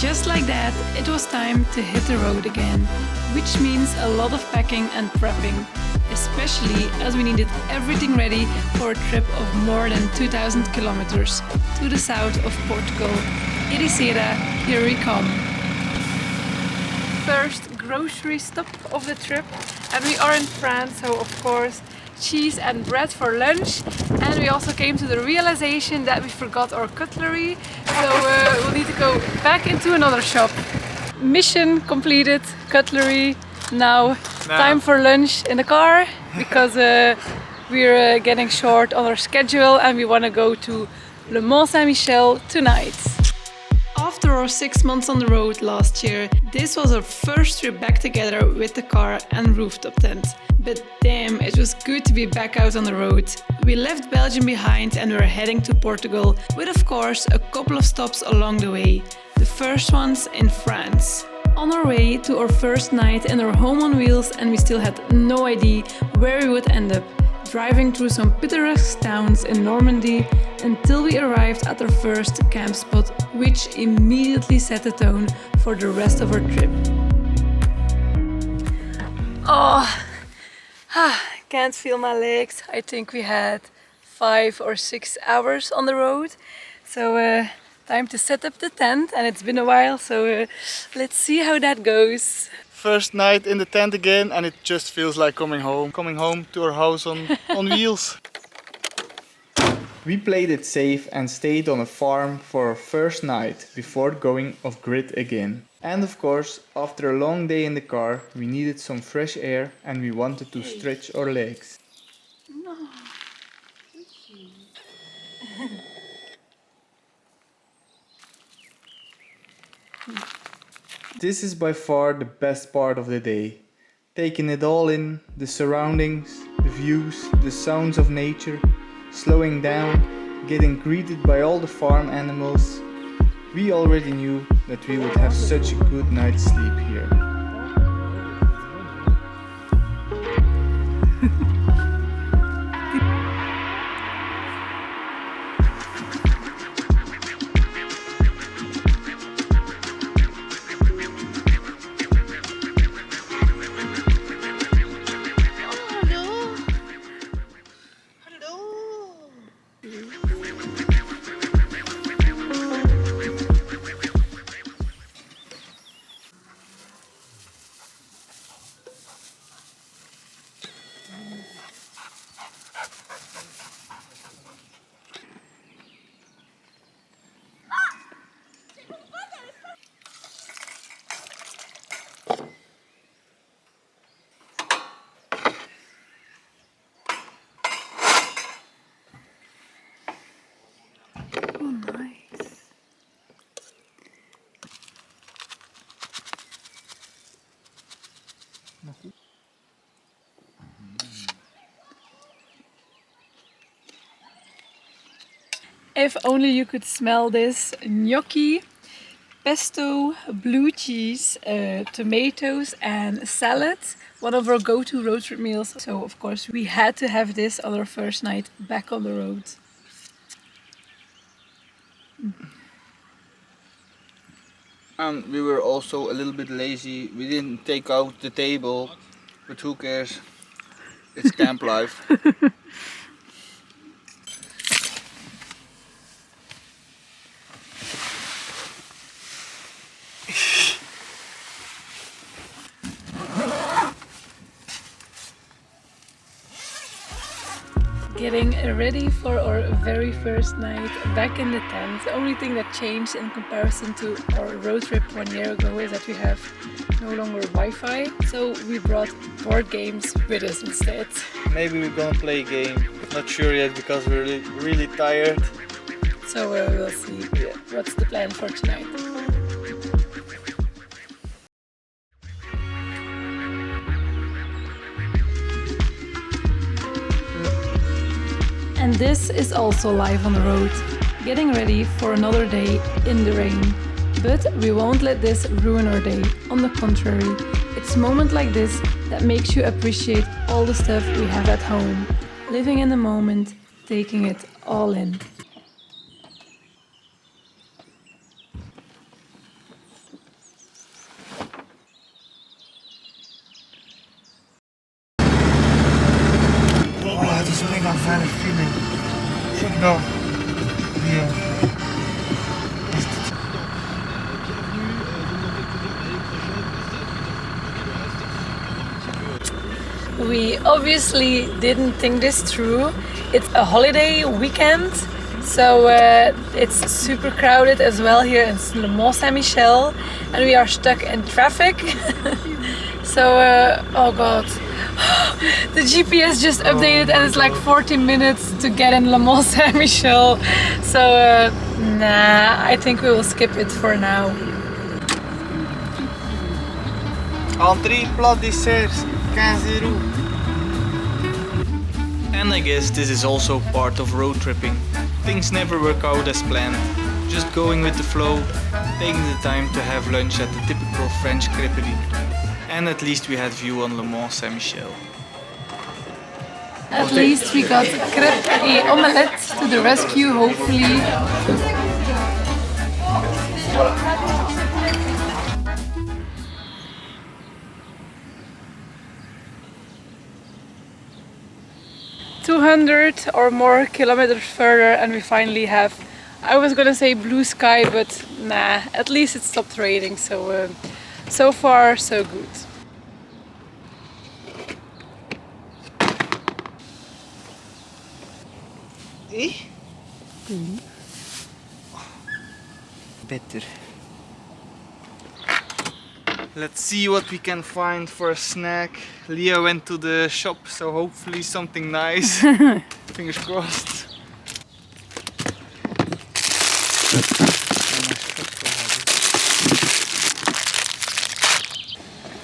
just like that, it was time to hit the road again, which means a lot of packing and prepping, especially as we needed everything ready for a trip of more than 2,000 kilometers to the south of Portugal. Ericeira, here we come. First grocery stop of the trip, and we are in France, so of course cheese and bread for lunch, and we also came to the realization that we forgot our cutlery, so we'll need to go back into another shop. Mission completed, cutlery. Now time for lunch in the car, because we're getting short on our schedule and we want to go to Le Mont Saint-Michel tonight. After our 6 months on the road last year, this was our first trip back together with the car and rooftop tent. But damn, it was good to be back out on the road. We left Belgium behind and we're heading to Portugal, with of course a couple of stops along the way. The first ones in France. On our way to our first night in our home on wheels, and we still had no idea where we would end up. Driving through some picturesque towns in Normandy until we arrived at our first camp spot, which immediately set the tone for the rest of our trip. Oh, can't feel my legs. I think we had 5 or 6 hours on the road. So time to set up the tent, and it's been a while, so let's see how that goes. First night in the tent again, and it just feels like coming home to our house on wheels. We played it safe and stayed on a farm for our first night before going off grid again. And of course, after a long day in the car, we needed some fresh air and we wanted to stretch our legs. No. This is by far the best part of the day. Taking it all in, the surroundings, the views, the sounds of nature, slowing down, getting greeted by all the farm animals. We already knew that we would have such a good night's sleep here. If only you could smell this gnocchi, pesto, blue cheese, tomatoes and salad. One of our go-to road trip meals. So of course we had to have this on our first night back on the road. And we were also a little bit lazy. We didn't take out the table, but who cares? It's camp life. Getting ready for our very first night back in the tent. The only thing that changed in comparison to our road trip 1 year ago is that we have no longer Wi-Fi, so we brought board games with us instead. Maybe we're gonna play a game, not sure yet because we're really tired. So we'll see what's the plan for tonight. And this is also live on the road, getting ready for another day in the rain. But we won't let this ruin our day. On the contrary, it's moments like this that makes you appreciate all the stuff we have at home. Living in the moment, taking it all in. We obviously didn't think this through. It's a holiday weekend, so it's super crowded as well here in Mont Saint-Michel, and we are stuck in traffic. So, oh god, the GPS just updated and it's like 40 minutes to get in Mont Saint-Michel. So, nah, I think we will skip it for now. Entrée, plat, dessert, 15 €. And I guess this is also part of road tripping. Things never work out as planned. Just going with the flow, taking the time to have lunch at the typical French crêperie. And at least we had view on Mont Saint-Michel. At least we got crêpe et omelette to the rescue, hopefully. ...200 or more kilometers further and we finally have, I was gonna say blue sky, but nah, at least it stopped raining, so so far so good. Better. Let's see what we can find for a snack. Lia went to the shop, so hopefully something nice. Fingers crossed.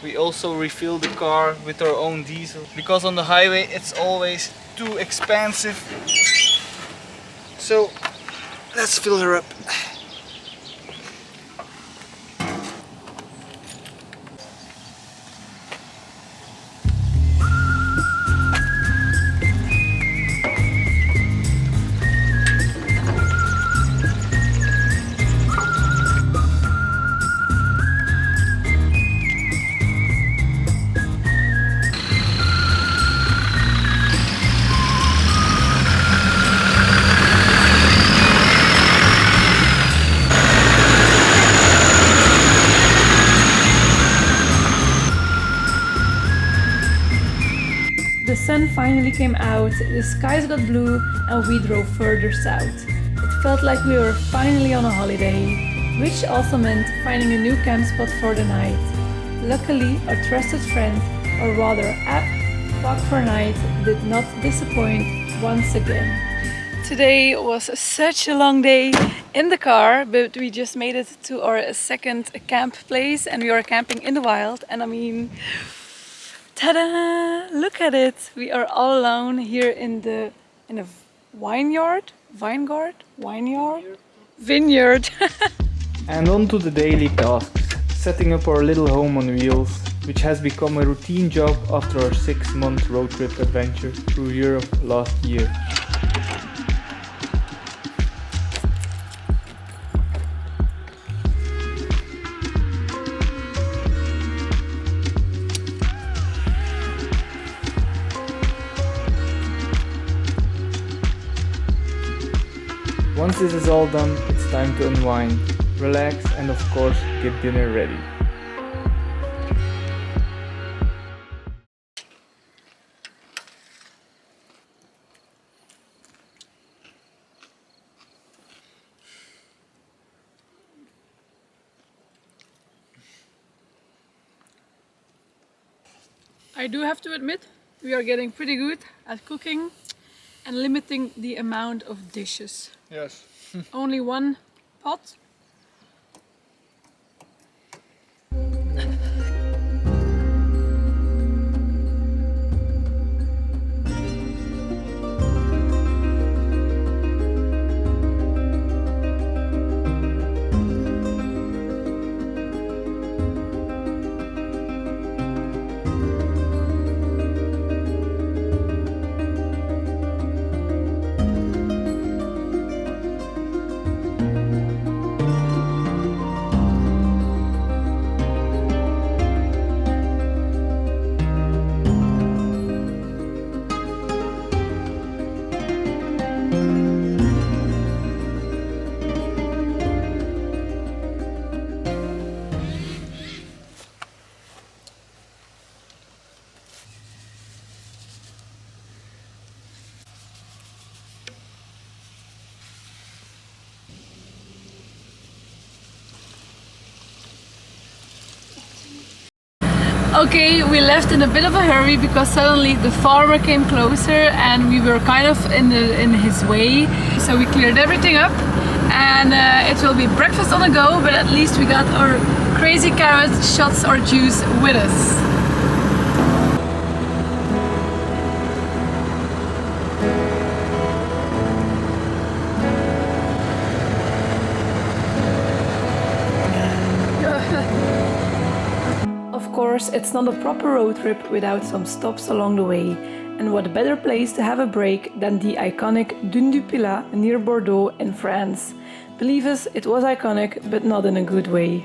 We also refill the car with our own diesel, because on the highway it's always too expensive. So let's fill her up. The sun finally came out, the skies got blue and we drove further south. It felt like we were finally on a holiday, which also meant finding a new camp spot for the night. Luckily, our trusted friend, or rather app, Park4Night, did not disappoint once again. Today was such a long day in the car, but we just made it to our second camp place and we are camping in the wild, and I mean, ta-da! Look at it! We are all alone here in a vineyard. And on to the daily tasks, setting up our little home on wheels, which has become a routine job after our 6-month road trip adventure through Europe last year. Once this is all done, it's time to unwind, relax and of course get dinner ready. I do have to admit, we are getting pretty good at cooking and limiting the amount of dishes. Yes. Only one pot. Okay, we left in a bit of a hurry because suddenly the farmer came closer and we were kind of in his way. So we cleared everything up and it will be breakfast on the go, but at least we got our crazy carrot shots or juice with us. Of course, it's not a proper road trip without some stops along the way. And what better place to have a break than the iconic Dune du Pilat near Bordeaux in France. Believe us, it was iconic, but not in a good way.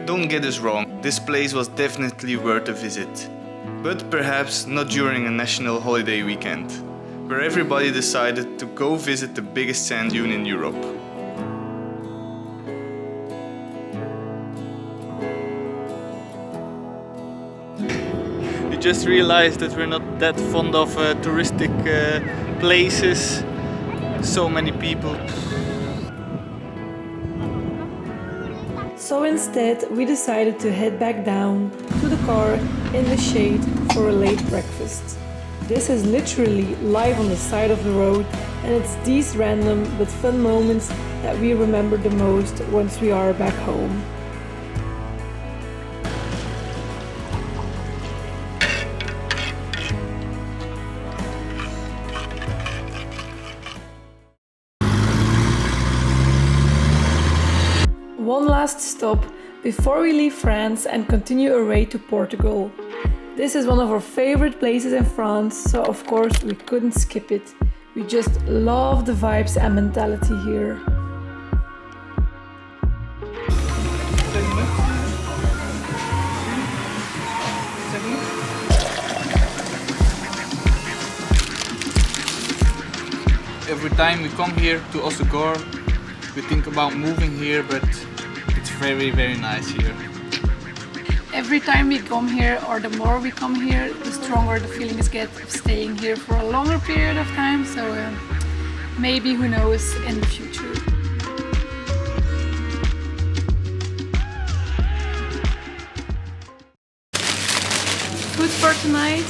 Don't get us wrong, this place was definitely worth a visit. But perhaps not during a national holiday weekend, where everybody decided to go visit the biggest sand dune in Europe. We just realized that we're not that fond of touristic places. So many people. So instead, we decided to head back down to the car in the shade for a late breakfast. This is literally live on the side of the road, and it's these random but fun moments that we remember the most once we are back home. One last stop before we leave France and continue our way to Portugal. This is one of our favorite places in France, so of course we couldn't skip it. We just love the vibes and mentality here. Every time we come here to Hossegor, we think about moving here, but it's very, very nice here. Every time we come here, or the more we come here, the stronger the feelings get of staying here for a longer period of time. So maybe, who knows, in the future. Food for tonight.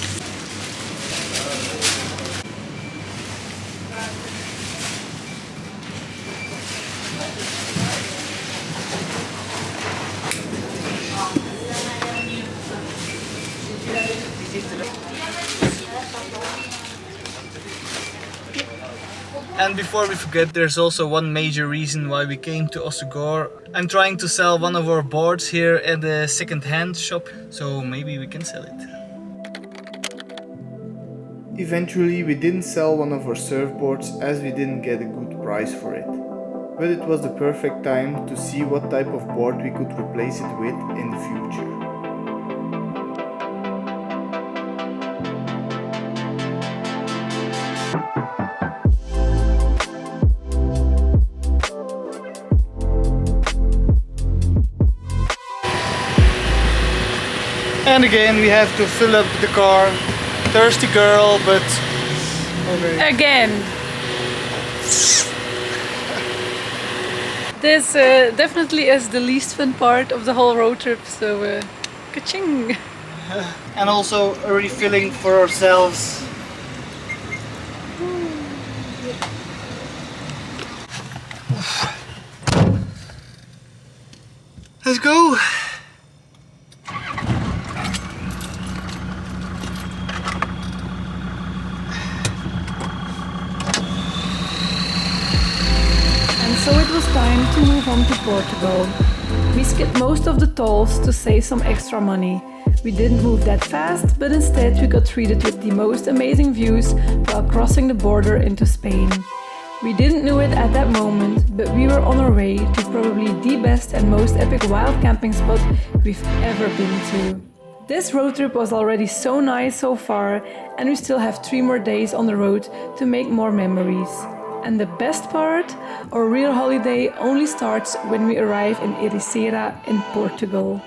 And before we forget, there's also one major reason why we came to Hossegor. I'm trying to sell one of our boards here at the second-hand shop, so maybe we can sell it. Eventually we didn't sell one of our surfboards as we didn't get a good price for it. But it was the perfect time to see what type of board we could replace it with in the future. And again we have to fill up the car. Thirsty girl, but okay. Again. This definitely is the least fun part of the whole road trip, so ka-ching! And also a refilling for ourselves. Let's go! So it was time to move on to Portugal. We skipped most of the tolls to save some extra money. We didn't move that fast, but instead we got treated with the most amazing views while crossing the border into Spain. We didn't know it at that moment, but we were on our way to probably the best and most epic wild camping spot we've ever been to. This road trip was already so nice so far, and we still have 3 more days on the road to make more memories. And the best part, our real holiday only starts when we arrive in Ericeira in Portugal.